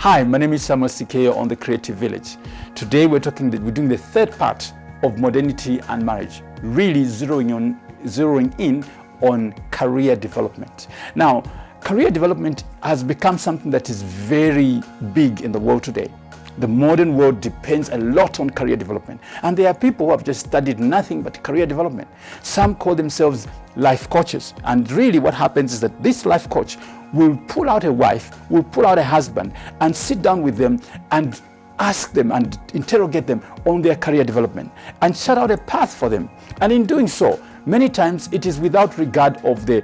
Hi, my name is Samuel Svikeyo on the Creative Village. Today we're doing the third part of modernity and marriage, really zeroing in on career development. Now, career development has become something that is very big in the world today. The modern world depends a lot on career development. And there are people who have just studied nothing but career development. Some call themselves life coaches. And really what happens is that this life coach will pull out a wife, will pull out a husband, and sit down with them and ask them and interrogate them on their career development and chart out a path for them. And in doing so, many times it is without regard of the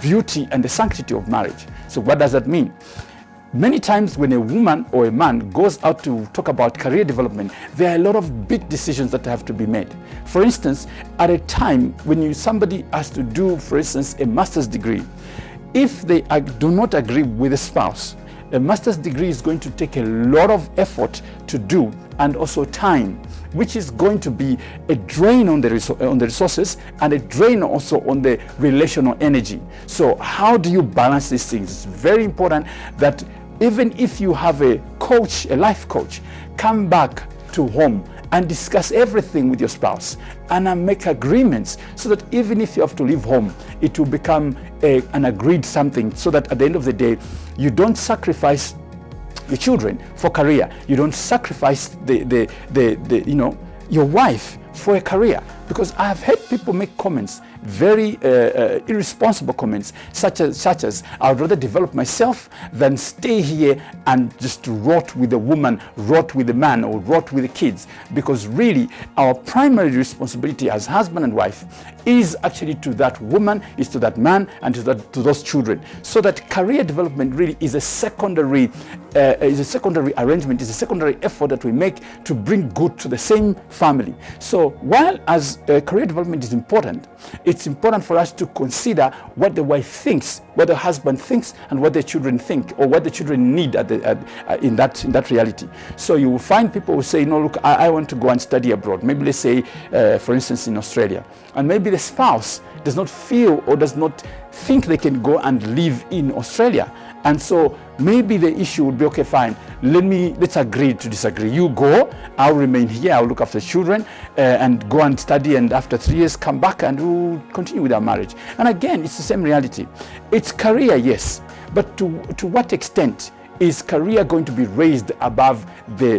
beauty and the sanctity of marriage. So what does that mean? Many times when a woman or a man goes out to talk about career development, there are a lot of big decisions that have to be made. For instance, at a time when somebody has to do, for instance, a master's degree, if they do not agree with a spouse, a master's degree is going to take a lot of effort to do and also time, which is going to be a drain on the resources and a drain also on the relational energy. So how do you balance these things? It's very important that even if you have a coach, a life coach, come back to home and discuss everything with your spouse and make agreements so that even if you have to leave home, it will become an agreed something, so that at the end of the day, you don't sacrifice your children for career. You don't sacrifice your wife for a career. Because I have heard people make comments, very irresponsible comments, such as I would rather develop myself than stay here and just rot with a woman, rot with a man, or rot with the kids. Because really, our primary responsibility as husband and wife is actually to that woman, is to that man, and to those children. So that career development really is a secondary arrangement, is a secondary effort that we make to bring good to the same family. So while as career development is important, it's important for us to consider what the wife thinks, what the husband thinks, and what the children think, or what the children need in that reality. So you will find people who say, no, look, I want to go and study abroad. Maybe let's say, for instance, in Australia. And maybe the spouse does not feel or does not think they can go and live in Australia. And so maybe the issue would be, okay, fine, let's agree to disagree. You go, I'll remain here, I'll look after children and go and study, and after 3 years come back and we'll continue with our marriage. And again, it's the same reality. It's career, yes, but to what extent is career going to be raised above the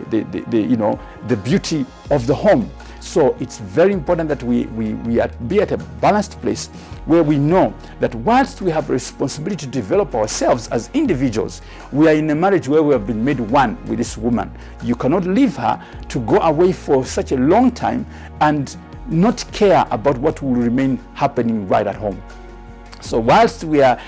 beauty of the home? So it's very important that we be at a balanced place where we know that whilst we have a responsibility to develop ourselves as individuals, we are in a marriage where we have been made one with this woman. You cannot leave her to go away for such a long time and not care about what will remain happening right at home. So whilst we are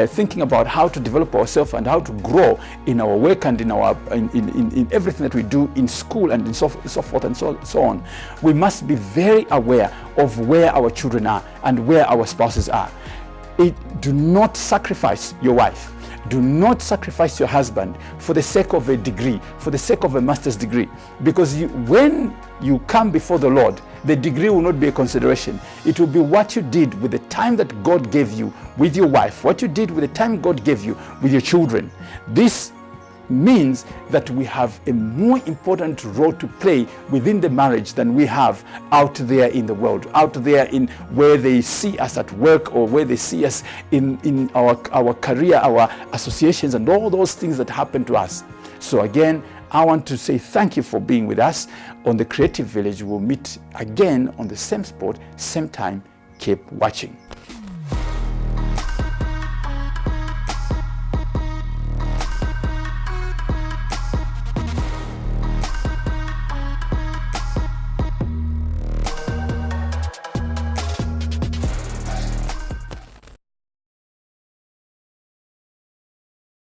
thinking about how to develop ourselves and how to grow in our work and in everything that we do in school and so forth and so on, we must be very aware of where our children are and where our spouses are. Do not sacrifice your wife. Do not sacrifice your husband for the sake of a degree, for the sake of a master's degree. Because when you come before the Lord, the degree will not be a consideration. It will be what you did with the time that God gave you with your wife, what you did with the time God gave you with your children. This means that we have a more important role to play within the marriage than we have out there in the world, out there in where they see us at work, or where they see us in our career, our associations, and all those things that happen to us. So again, I want to say thank you for being with us on the Creative Village. We'll meet again on the same spot, same time. Keep watching.